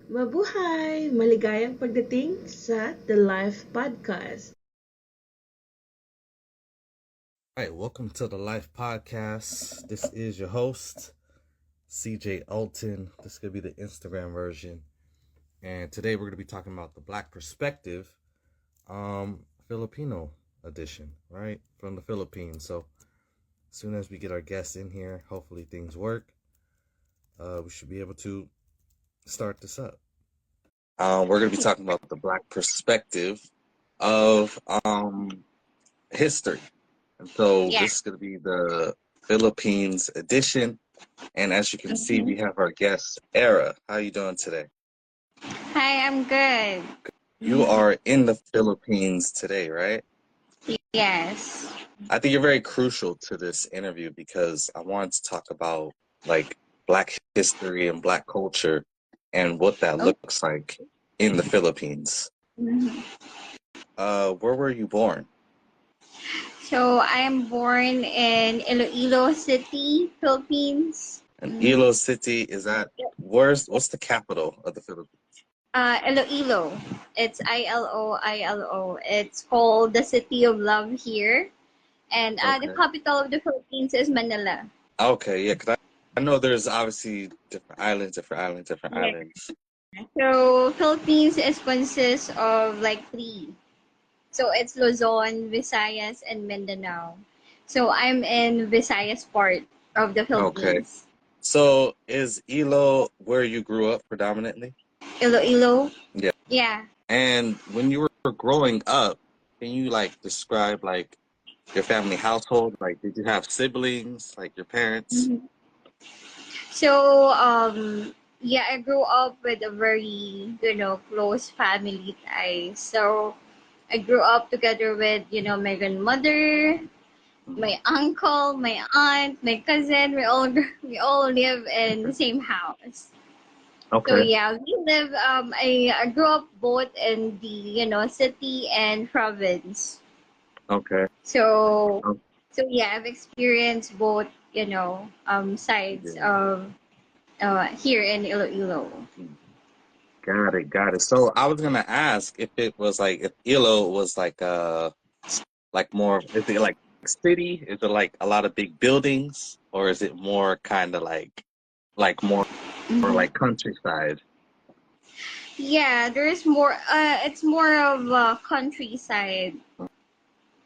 Mabuhay! Maligayang pagdating sa The Life Podcast. All right, welcome to the Life Podcast. This is your host, CJ Alton. This is going to be the Instagram version. And today we're going to be talking about the Black Perspective, Filipino edition, right? From the Philippines. So as soon as we get our guests in here, hopefully things work. We should be able to start this up. We're going to be talking about the Black perspective of history. And so this is going to be the Philippines edition. And as you can see, we have our guest, Era. How are you doing today? Hi, I'm good. You are in the Philippines today, right? Yes. I think you're very crucial to this interview because I wanted to talk about like Black history and Black culture and what that looks like in the Philippines. Mm-hmm. Where were you born? So I am born in IloIlo City, Philippines. And Ilo City, is that what's the capital of the Philippines? IloIlo. It's ILO. It's called the City of Love here. And the capital of the Philippines is Manila. Okay, yeah, because I know there's obviously different islands. So Philippines consists of like three. So it's Luzon, Visayas, and Mindanao. So I'm in Visayas part of the Philippines. Okay. So is Ilo where you grew up predominantly? IloIlo? Yeah. Yeah. And when you were growing up, can you like describe like your family household? Like, did you have siblings, like your parents? Mm-hmm. So, yeah, I grew up with a very, close family ties. So, I grew up together with, my grandmother, my uncle, my aunt, my cousin. We all live in the same house. Okay. So yeah, we live. I grew up both in the city and province. Okay. So yeah, I've experienced both sides of here in Iloilo. Got it. So I was gonna ask if Ilo was like more, is it like city? Is it like a lot of big buildings, or is it more kind of like more like countryside? Yeah, there's more. It's more of a countryside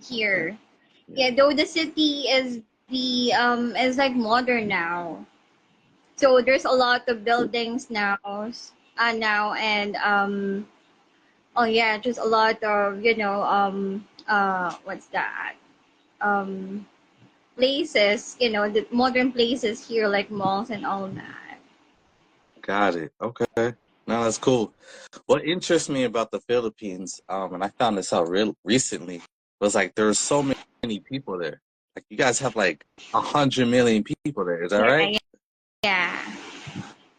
here. Yeah, though the city is like modern now. So there's a lot of buildings now. Now and oh yeah, just a lot of what's that? Um, Places, the modern places here like malls and all that. Got it. Okay. No, that's cool. What interests me about the Philippines, and I found this out real recently, was like there's so many people there. Like you guys have like 100 million people there. Is that right? Yeah.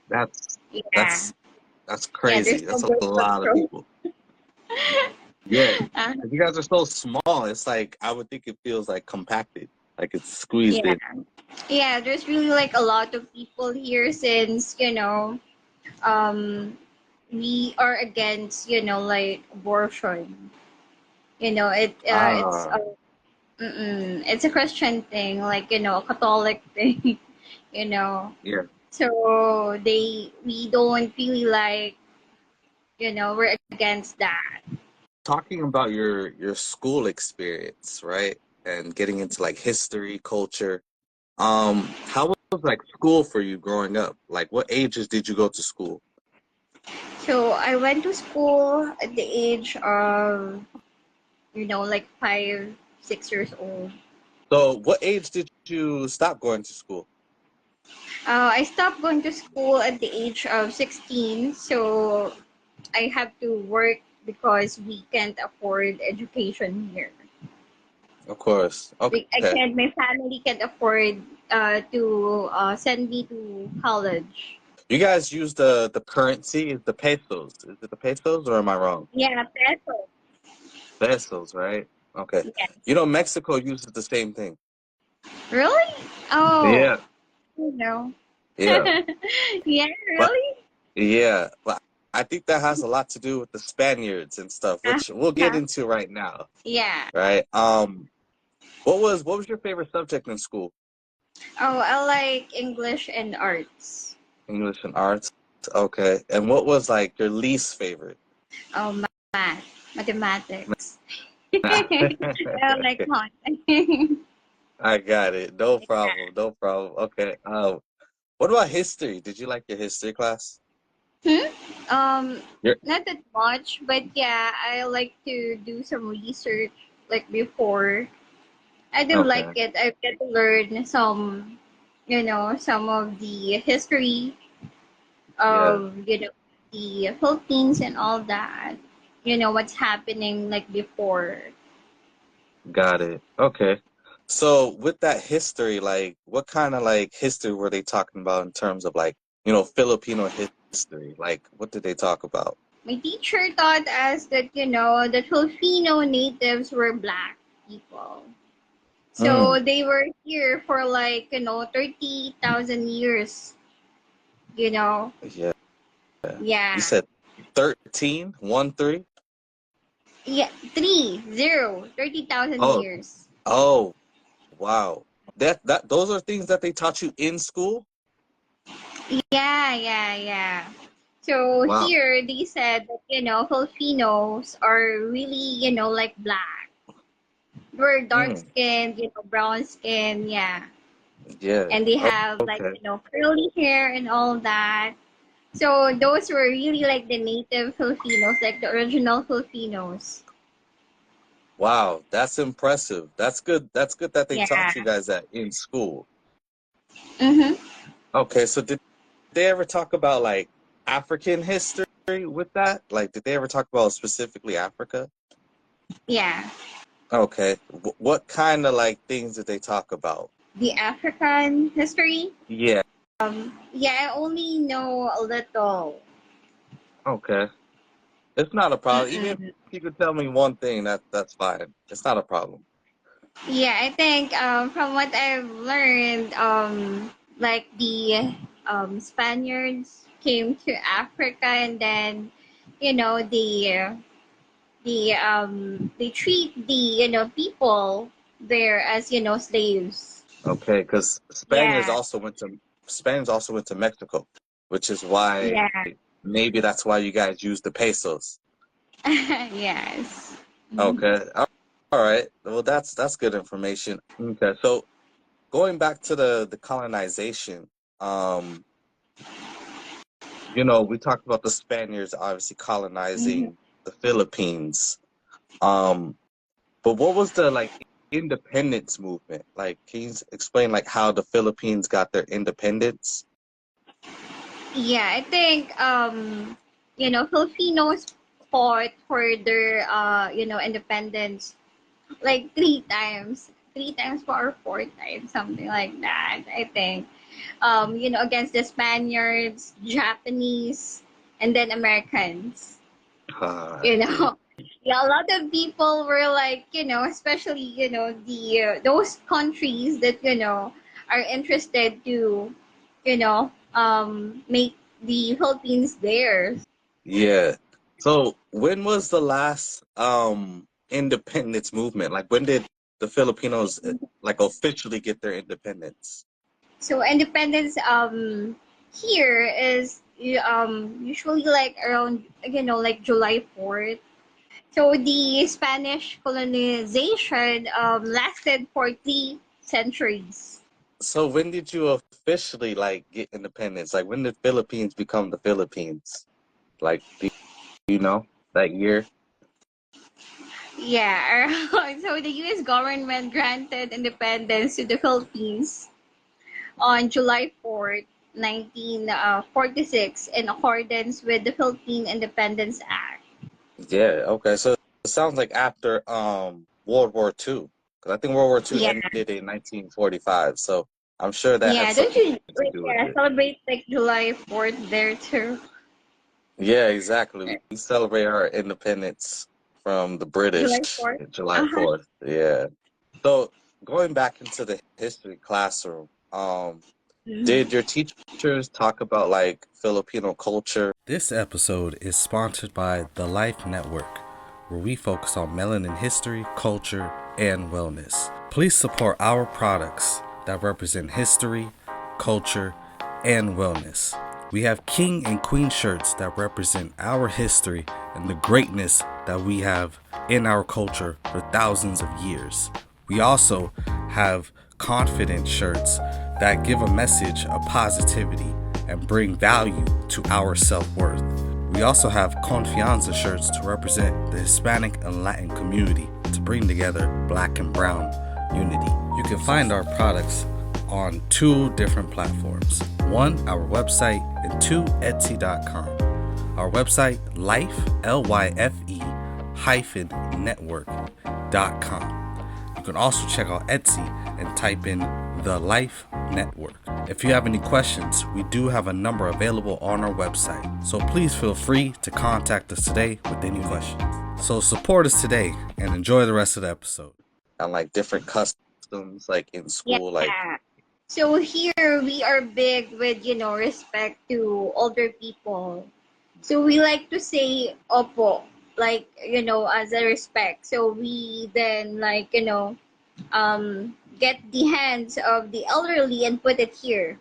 That's Yeah. that's Yeah, crazy. That's a lot of people. Yeah. You guys are so small. It's like I would think it feels like compacted, like it's squeezed in. Yeah, there's really like a lot of people here since, we are against, like abortion. It's a Christian thing, like, a Catholic thing, you know. Yeah. So we don't really like, we're against that. Talking about your school experience, right? And getting into like history, culture. How was like school for you growing up? Like what ages did you go to school? So I went to school at the age of, like 5, 6 years old. So what age did you stop going to school? I stopped going to school at the age of 16, so I have to work because we can't afford education here. Of course. Okay. My family can't afford to send me to college. You guys use the currency, is the pesos. Is it the pesos or am I wrong? Yeah, peso. Pesos, right? Okay. Yes. You know, Mexico uses the same thing. Really? Oh. Yeah. No. Yeah. Yeah, But really? yeah. But I think that has a lot to do with the Spaniards and stuff, which we'll get Uh-huh. into right now, Yeah. right? What was your favorite subject in school? Oh, I like English and arts. English and arts. Okay. And what was like your least favorite? Oh, mathematics. I like math. I got it. No problem. No problem. Okay. What about history? Did you like your history class? Hmm? Um, Yeah. not that much, but yeah, I like to do some research like before. I do like Okay. it. I get to learn some, some of the history Yeah. of, the Philippines and all that. What's happening like before. Got it. Okay. So with that history, like what kind of like history were they talking about in terms of like, Filipino history? Like what did they talk about? My teacher taught us that, the Filipino natives were black people. Mm, So they were here for like, 30,000 years, you know. yeah. You Yeah. said 13, 1, 3? Yeah, 30,000 Oh, years. oh, wow. That those are things that they taught you in school? Yeah, yeah, yeah. So Wow. here they said that, Filipinos are really, like black. We're dark Mm, skinned, brown skin, yeah. yeah. And they Oh, have like, okay. curly hair and all that. So those were really like the native Filipinos, like the original Filipinos. Wow, that's impressive. That's good. That's good that they Yeah. taught you guys that in school. Mm-hmm. Okay, so did they ever talk about like African history with that? Like, did they ever talk about specifically Africa? Yeah. Okay, what kind of like things did they talk about? The African history. Yeah. Yeah, I only know a little. Okay, it's not a problem. Even if Mm-mm. you could tell me one thing, that's fine. It's not a problem. Yeah, I think from what I've learned, like the Spaniards came to Africa and then, they treat the people there as slaves. Okay, because Yeah, Spaniards also went to Mexico, which is why yeah, maybe that's why you guys use the pesos. yes. Mhm. Okay. All right. Well, that's good information. Okay. So going back to the colonization, um, we talked about the Spaniards obviously Mhm. colonizing the Philippines. Um, but what was the like independence movement? Like, can you explain like how the Philippines got their independence? Yeah, I think Filipinos fought for their independence like three times or four times, something like that. I think against the Spaniards, Japanese, and then Americans. I You see. know, yeah, a lot of people were like, especially the those countries that are interested to make the Philippines theirs. Yeah. So when was the last independence movement? Like when did the Filipinos like officially get their independence? So independence here is usually like around like July 4th. So the Spanish colonization lasted for 3 centuries. So when did you officially like get independence? Like when did Philippines become the Philippines? Like do you know that year? Yeah, so the U.S. government granted independence to the Philippines on July 4th, 1946, in accordance with the Philippine Independence Act. Yeah, okay. So it sounds like after World War II. Because I think World War II Yeah, ended in 1945. So I'm sure that had yeah. Don't something you to like do with it. celebrate like July 4th there too? Yeah, exactly. We celebrate our independence from the British July 4th. July Uh-huh. 4th. Yeah. So going back into the history classroom, Mhm. Did your teachers talk about like Filipino culture? This episode is sponsored by the Lyfe Network, where we focus on melanin history, culture, and wellness. Please support our products that represent history, culture, and wellness. We have king and queen shirts that represent our history and the greatness that we have in our culture for thousands of years. We also have confident shirts that give a message of positivity and bring value to our self-worth. We also have Confianza shirts to represent the Hispanic and Latin community to bring together Black and Brown unity. You can find our products on 2 different platforms. 1, our website, and 2, Etsy.com. Our website, Lyfe, Lyfe -network.com. You can also check out Etsy and type in the Lyfe Network. If you have any questions, we do have a number available on our website, so please feel free to contact us today with any questions. So support us today and enjoy the rest of the episode. And like different customs like in school, like Yeah. So here we are big with, respect to older people. So we like to say opo, like, as a respect. So we then like, get the hands of the elderly and put it here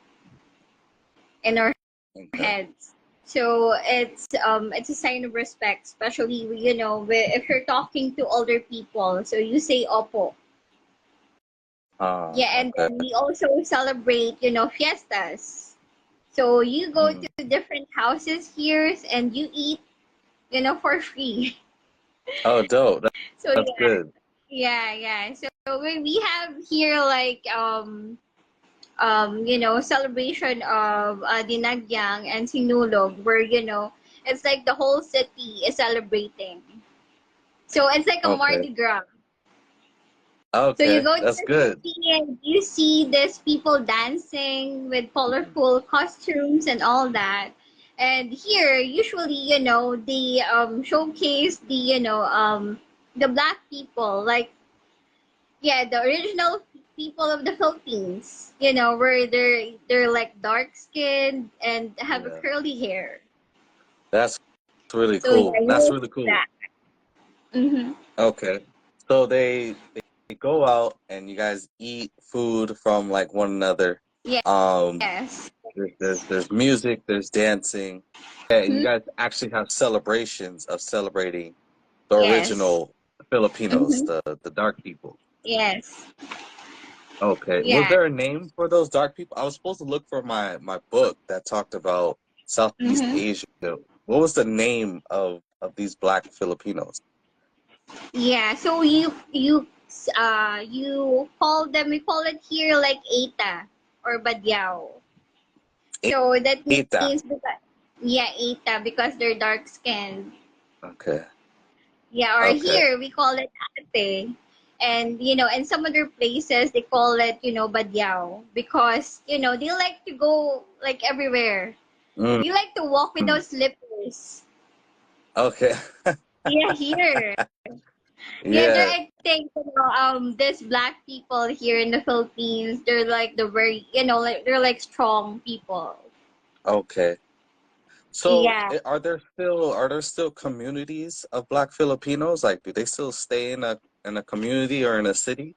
in our okay. heads. So it's a sign of respect, especially if you're talking to older people. So you say opo. Yeah, and Okay. then we also celebrate, fiestas. So you go Mm. to different houses here and you eat, for free. Oh, dope. So That's good. yeah. So we have here like celebration of Dinagyang and Sinulog, where it's like the whole city is celebrating. So it's like a Okay. Mardi Gras. So you Okay. go to That's the good. city and you see these people dancing with colorful costumes and all that. And here, usually, they showcase the black people, like, yeah, the original people of the Philippines, where they're like dark skinned and have a Yeah. curly hair. That's really So yeah, cool. you That's will really see cool. that. Mm-hmm. Okay. So they go out and you guys eat food from like one another. Um, Yes. there's music, there's dancing. Yeah, and you Hmm. guys actually have celebrations of celebrating the Yes. original Filipinos, Mm-hmm. the dark people. Yes. Okay. Was Yeah. there a name for those dark people? I was supposed to look for my book that talked about Southeast Mm-hmm. Asia. What was the name of these black Filipinos? Yeah. So you call them. We call it here like Eta or Badyao. So that Eta. means because yeah, Eta because they're dark skinned. Okay. Yeah, or Okay. here we call it ate. And in some other places they call it, Badyao because, they like to go like everywhere. Mm. They like to walk without slippers. Okay. Yeah, here. Yeah, there Yeah. I think, this black people here in the Philippines, they're like the very, like they're like strong people. Okay. So, Yeah. are there still communities of Black Filipinos? Like, do they still stay in a community or in a city?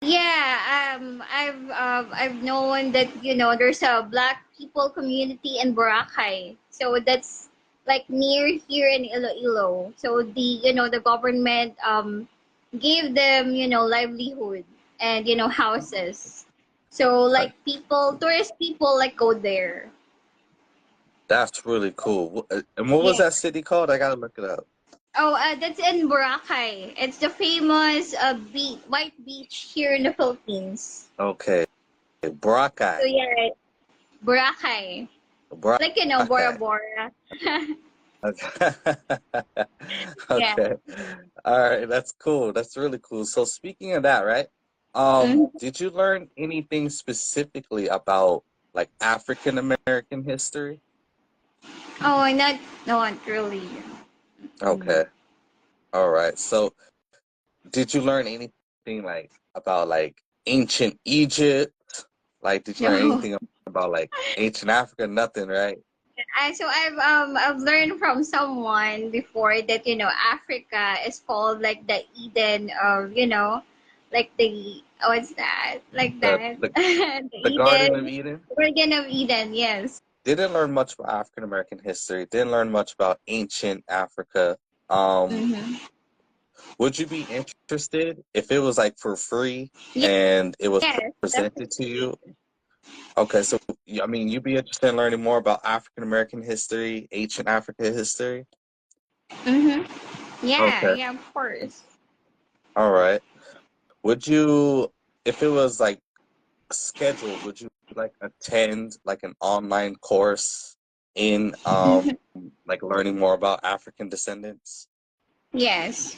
Yeah, I've known that there's a black people community in Boracay, so that's like near here in Iloilo. So the government gave them livelihood and houses. So Like, like tourist people like go there. that's really cool. And what was Yeah. that city called? I gotta look it up. Oh, that's in Boracay. It's the famous white beach here in the Philippines. Okay. So Boracay. yeah, Boracay. Like, Bora Boracay. Bora. Okay. Yeah. Okay. All right. That's cool. That's really cool. So speaking of that, right? Mhm. Did you learn anything specifically about like African American history? Oh, not really. Mm. Okay. All right. So did you learn anything like about like ancient Egypt? Like, did you learn No. anything about like ancient Africa? Nothing, right? I've learned from someone before that Africa is called like the Eden of like the what's that like The that the the the Garden of Eden Eden. Garden of Eden, yes. Didn't learn much about African American history. Didn't learn much about ancient Africa. Um, Mm-hmm. would you be interested if it was like for free and it was Yes, presented to definitely. you? Okay, so I mean, you'd be interested in learning more about African American history, ancient Africa history? Mm-hmm. Yeah, Okay, yeah, of course. all right. Would you, if it was like scheduled, would you like attend like an online course in like learning more about African descendants? Yes,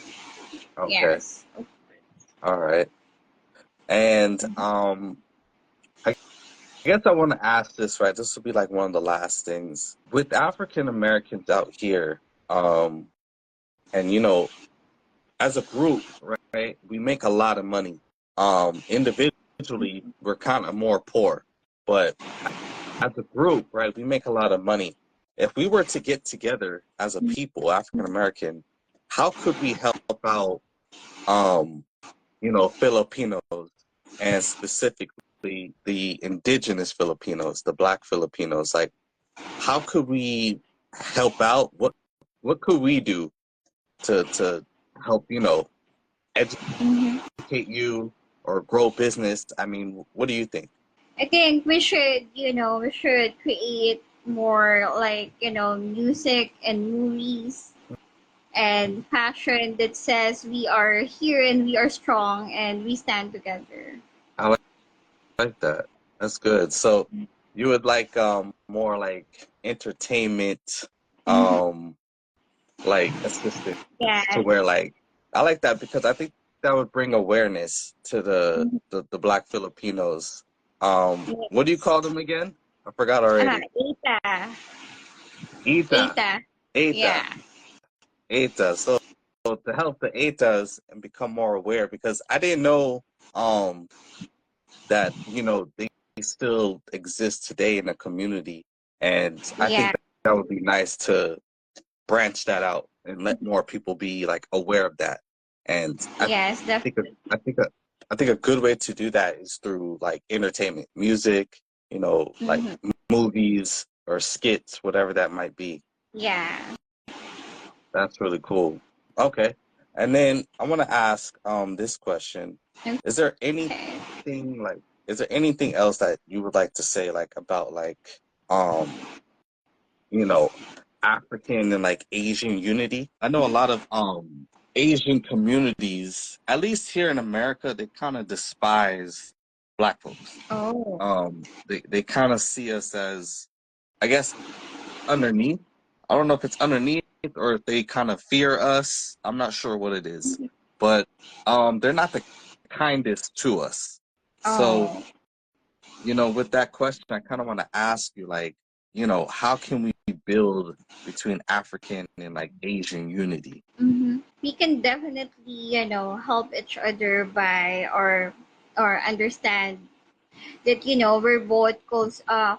Okay, yes. all right. And I guess I want to ask this, right? This will be like one of the last things. With African Americans out here, and as a group, right, we make a lot of money. Individually, we're kind of more poor, but as a group, right, we make a lot of money. If we were to get together as a people, African American, how could we help out, um, Filipinos and specifically the indigenous Filipinos, the Black Filipinos? Like, how could we help out? What could we do to help, Mhm. educate you or grow business? I mean, what do you think? I think we should create more like, music and movies and passion that says we are here and we are strong and we stand together. I like that. That's good. So you would like more like entertainment, Hmm. um like assistance to Yes. where like I like that because I think that would bring awareness to Mhm. the Black Filipinos. What do you Yes. call them again? I forgot already. Eta. ETA. Eta. ETA. Yeah. ETA. So to help the ETAs and become more aware because I didn't know um that they still exist today in the community, and I think Yeah. that would be nice to branch that out and let more people be like aware of that. And Yes. think a, I think a I think a good way to do that is through like entertainment, music, like Hmm. movies or skits, whatever that might be. Yeah. That's really cool. Okay. And then I want to ask this question. Is there Okay. anything like is there anything else that you would like to say like about like um you know African and like Asian unity? I know a lot of Asian communities, at least here in America, they kind of despise Black folks. Oh. They kind of see us as, I guess, underneath. I don't know if it's underneath or if they kind of fear us. I'm not sure what it is, but they're not the kindest to us. So, Oh. with that question, I kind of want to ask you, like, how can we build between African and like Asian unity? We can definitely, help each other by or understand that we're both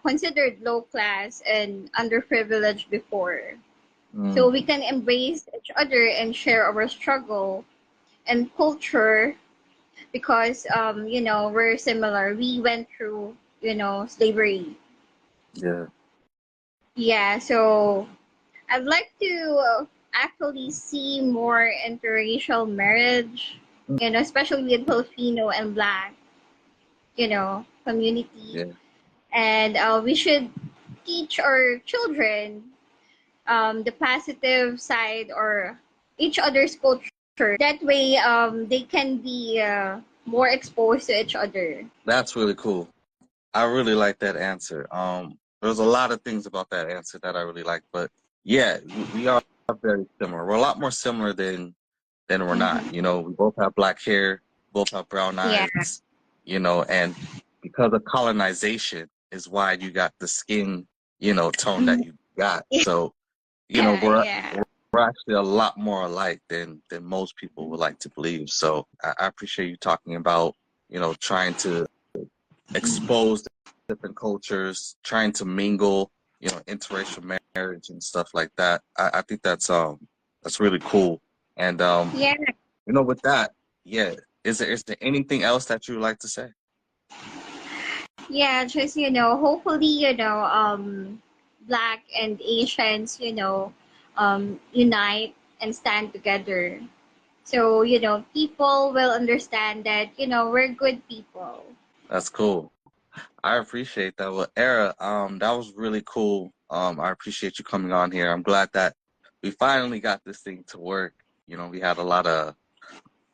considered low class and underprivileged before. So Mm, we can embrace each other and share our struggle and culture because we're similar. We went through slavery. yeah. Yeah, so I'd like to actually see more interracial marriage, especially with Filipino and Black, community. Yeah. And we should teach our children the positive side or each other's culture. That way, they can be more exposed to each other. That's really cool. I really like that answer. There's a lot of things about that answer that I really like, but yeah, we are very similar. We're a lot more similar than we're not. Hmm. We both have black hair, both have brown Yeah. eyes, and because of colonization is why you got the skin, tone that Mhm. you got. So, Yeah. we're Yeah. we're actually a lot more alike than most people would like to believe. So I appreciate you talking about, trying to expose different cultures, trying to mingle, interracial marriage and stuff like that. I think that's really cool. And Yeah. with that, yeah, is there anything else that you would like to say? Yeah, just hopefully, Black and Asians, unite and stand together. So, people will understand that, we're good people. That's cool. I appreciate that. Well, Era, that was really cool. I appreciate you coming on here. I'm glad that we finally got this thing to work. We had a lot of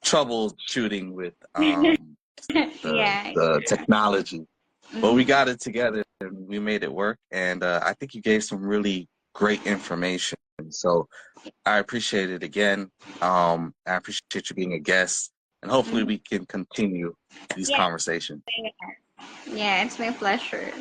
trouble shooting with Yeah. the technology, but we Mhm. got it together and we made it work. And I think you gave some really great information. So I appreciate it again. I appreciate you being a guest, and hopefully Mhm. we can continue these Yeah. conversations. Yeah, it's my pleasure.